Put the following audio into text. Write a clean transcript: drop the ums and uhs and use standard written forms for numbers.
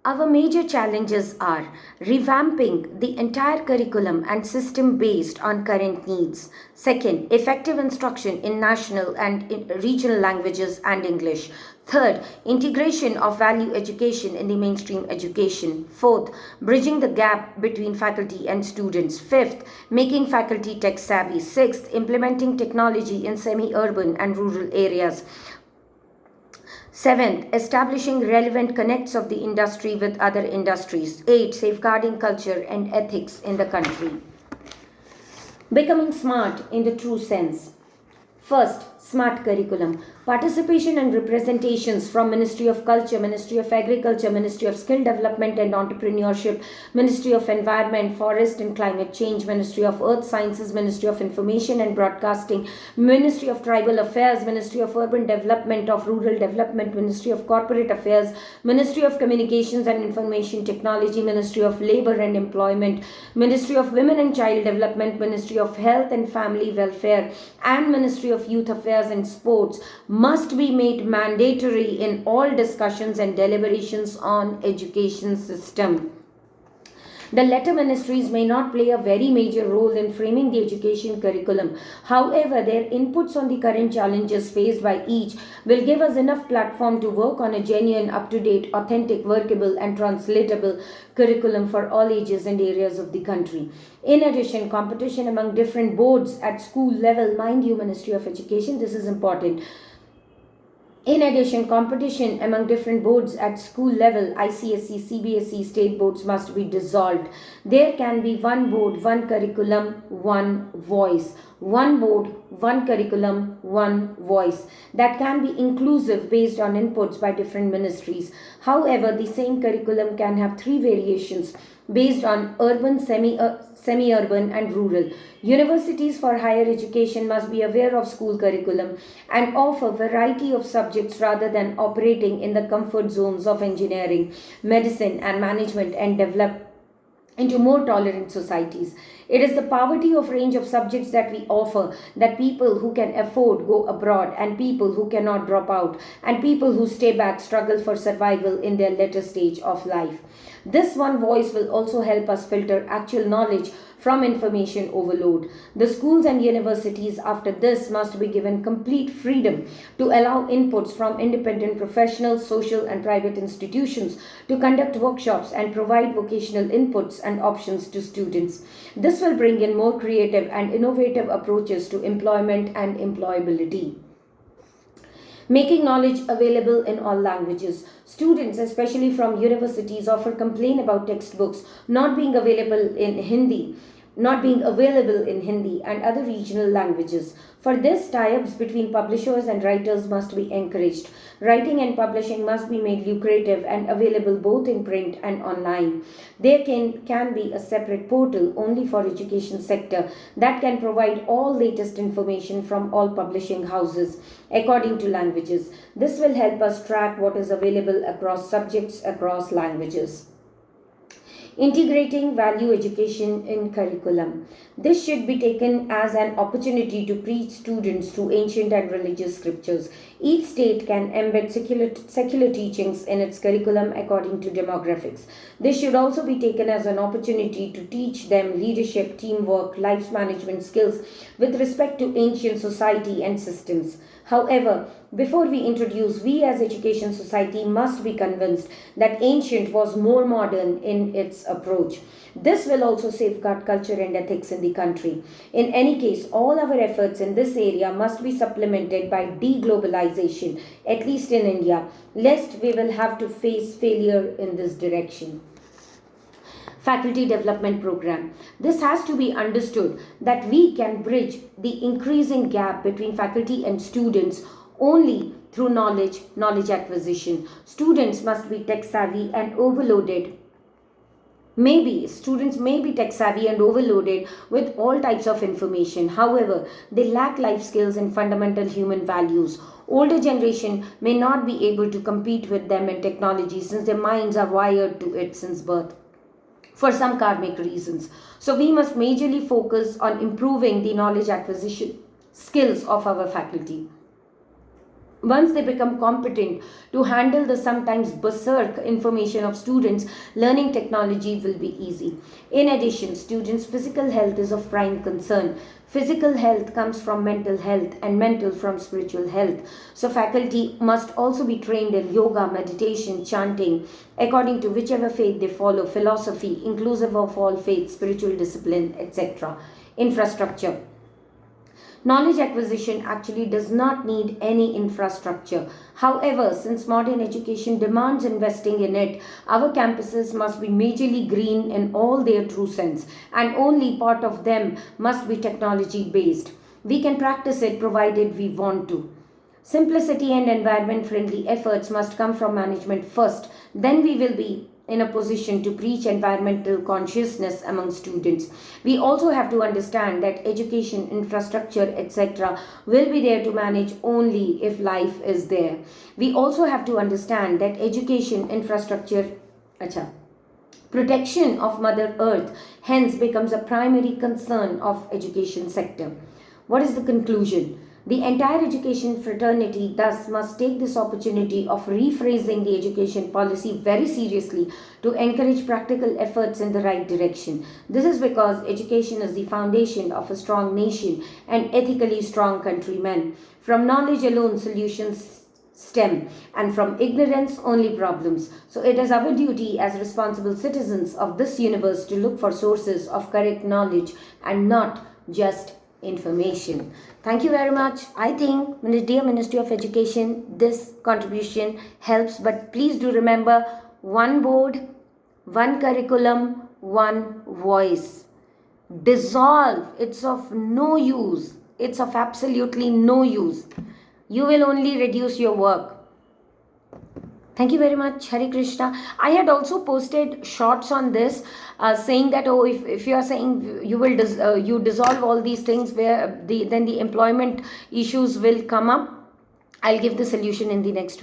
Our major challenges are revamping the entire curriculum and system based on current needs. Second, effective instruction in national and regional languages and English. Third, integration of value education in the mainstream education. Fourth, bridging the gap between faculty and students. Fifth, making faculty tech savvy. Sixth, implementing technology in semi-urban and rural areas. Seventh, establishing relevant connects of the industry with other industries. Eight, safeguarding culture and ethics in the country. Becoming smart in the true sense. First, smart curriculum. Participation and representations from Ministry of Culture, Ministry of Agriculture, Ministry of Skill Development and Entrepreneurship, Ministry of Environment, Forest and Climate Change, Ministry of Earth Sciences, Ministry of Information and Broadcasting, Ministry of Tribal Affairs, Ministry of Urban Development, of Rural Development, Ministry of Corporate Affairs, Ministry of Communications and Information Technology, Ministry of Labor and Employment, Ministry of Women and Child Development, Ministry of Health and Family Welfare, and Ministry of Youth Affairs and Sports must be made mandatory in all discussions and deliberations on education system. The latter ministries may not play a very major role in framing the education curriculum. However, their inputs on the current challenges faced by each will give us enough platform to work on a genuine, up-to-date, authentic, workable and translatable curriculum for all ages and areas of the country. In addition, competition among different boards at school level, mind you, Ministry of Education, this is important. In addition, competition among different boards at school level, ICSE, CBSE, state boards must be dissolved. There can be one board, one curriculum, one voice. One board, one curriculum, one voice. That can be inclusive based on inputs by different ministries. However, the same curriculum can have three variations based on urban, semi-urban and rural. Universities for higher education must be aware of school curriculum and offer variety of subjects rather than operating in the comfort zones of engineering, medicine and management and develop into more tolerant societies. It is the poverty of range of subjects that we offer that people who can afford go abroad and people who cannot drop out and people who stay back struggle for survival in their later stage of life. This one voice will also help us filter actual knowledge from information overload. The schools and universities after this must be given complete freedom to allow inputs from independent professional, social and private institutions to conduct workshops and provide vocational inputs and options to students. This will bring in more creative and innovative approaches to employment and employability. Making knowledge available in all languages. Students, especially from universities, often complain about textbooks not being available in Hindi and other regional languages. For this, tie-ups between publishers and writers must be encouraged. Writing and publishing must be made lucrative and available both in print and online. There can be a separate portal only for education sector that can provide all latest information from all publishing houses according to languages. This will help us track what is available across subjects, across languages. Integrating value education in curriculum. This should be taken as an opportunity to preach students through ancient and religious scriptures. Each state can embed secular teachings in its curriculum according to demographics. This should also be taken as an opportunity to teach them leadership, teamwork, life management skills with respect to ancient society and systems. However, before we introduce, we as education society must be convinced that ancient was more modern in its approach. This will also safeguard culture and ethics in the country. In any case, all our efforts in this area must be supplemented by deglobalization, at least in India, lest we will have to face failure in this direction. Faculty development program. This has to be understood that we can bridge the increasing gap between faculty and students only through knowledge acquisition. Students must be tech savvy and overloaded. Students may be tech savvy and overloaded with all types of information. However, they lack life skills and fundamental human values. Older generation may not be able to compete with them in technology since their minds are wired to it since birth, for some karmic reasons. So we must majorly focus on improving the knowledge acquisition skills of our faculty. Once they become competent to handle the sometimes berserk information of students, learning technology will be easy. In addition, students' physical health is of prime concern. Physical health comes from mental health and mental from spiritual health. So, faculty must also be trained in yoga, meditation, chanting, according to whichever faith they follow, philosophy, inclusive of all faiths, spiritual discipline, etc. Infrastructure. Knowledge acquisition actually does not need any infrastructure. However, since modern education demands investing in it, our campuses must be majorly green in all their true sense, and only part of them must be technology based. We can practice it provided we want to. Simplicity and environment friendly efforts must come from management first, then we will be in a position to preach environmental consciousness among students. We also have to understand that education, infrastructure, etc., will be there to manage only if life is there. We also have to understand that education, infrastructure, acha, protection of Mother Earth hence becomes a primary concern of education sector. What is the conclusion? The entire education fraternity thus must take this opportunity of rephrasing the education policy very seriously to encourage practical efforts in the right direction. This is because education is the foundation of a strong nation and ethically strong countrymen. From knowledge alone, solutions stem, and from ignorance, only problems. So, it is our duty as responsible citizens of this universe to look for sources of correct knowledge and not just information. Thank you very much. I think, dear Ministry of Education, this contribution helps, but please do remember, one board, one curriculum, one voice. Dissolve. It's of no use. It's of absolutely no use. You will only reduce your work. Thank you very much. Hare Krishna. I had also posted shorts on this, saying that, oh, if you are saying you will you dissolve all these things, where then the employment issues will come up. I'll give the solution in the next